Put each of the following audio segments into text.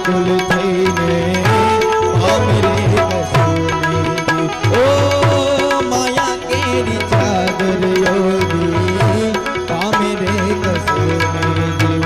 વ્યાકુલ થઈને પામે રે કસુને જીવ ઓ માયા કેરી ચાદર યોગી પામે રે કસુને જીવ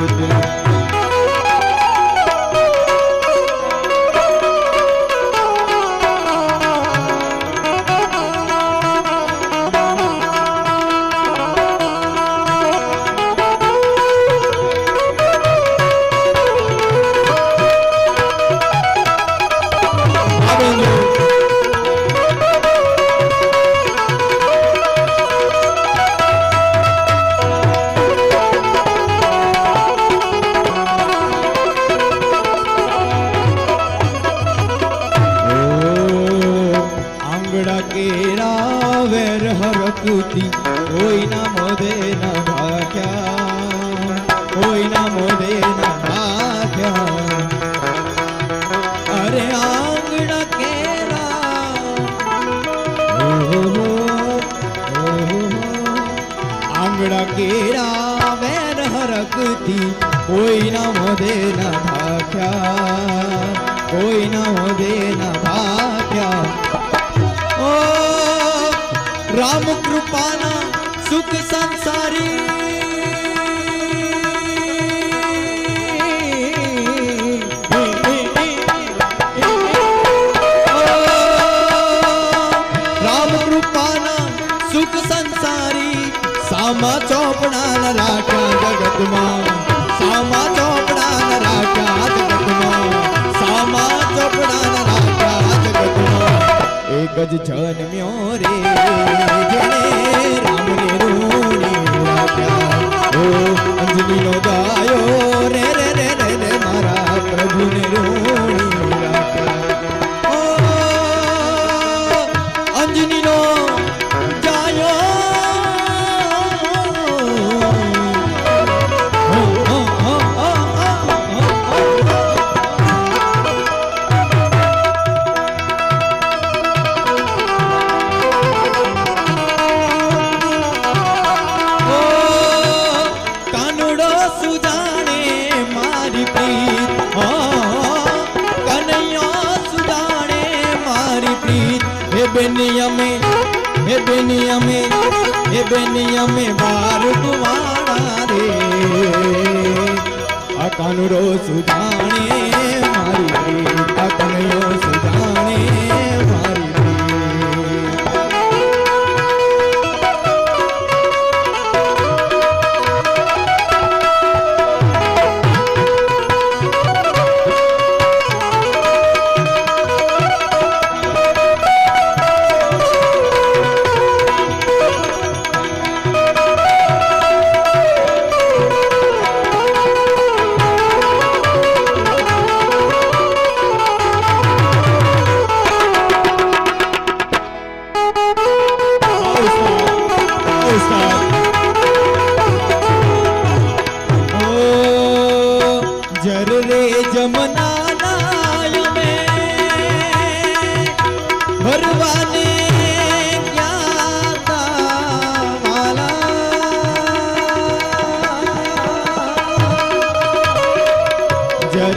કોઈના મોઢે ના ભાગ્યા કોઈના મોઢે ના ભાગ્યા અરે આંગણા કેરા આંગણા કેરા વેર હરકતી કોઈના મોઢે ના ભાગ્યા કોઈના મોઢે ના ભાગ્યા રામ કૃપાના સુખ સંસારી રામ કૃપાના સુખ સંસારી સામા ચોપડા રાખ્યા જગતમાં સામા ચોપડા રાખ્યા જગતમાં સામા ચોપડા રાખ્યા જગતમાં એક જ જન્મ્યો રે જેને રામને રૂણી રાખ્યા ઓ અંજલીનો ગાયો રે રે રે રે રે મારા પ્રભુને રૂણી રાખ્યા ઓ અંજલીનો ગાયો બેનિયમે બાર કુવાણા રે આ કાનુડો સુજાણે મારી આ કનૈયો સુજાણે મારી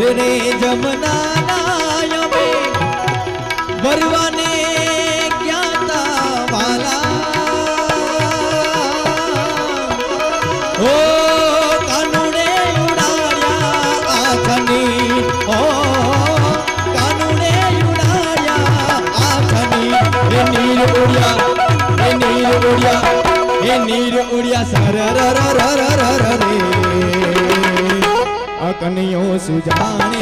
રે જમના નાયમે વરવાને ક્યાતા વાલા ઓ કાનુડે ઉડાયા આખની ઓ કાનુડે ઉડાયા આખની એ નીર ઉડ્યા સર રે આ કનૈયો સુજાણે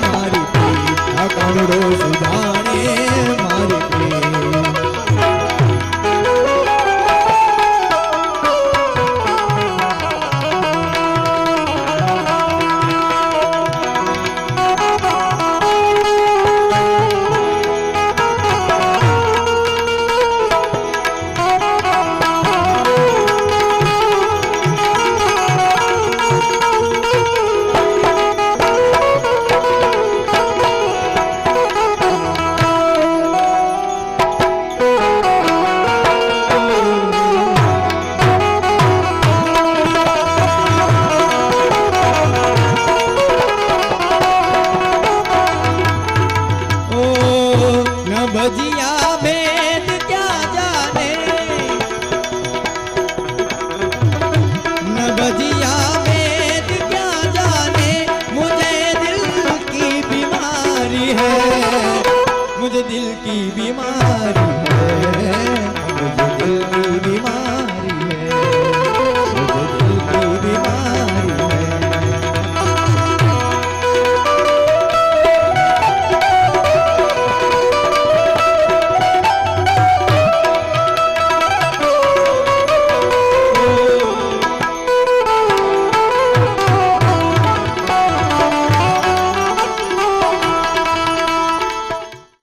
મારી આ કાનુડો સુજાણે મારી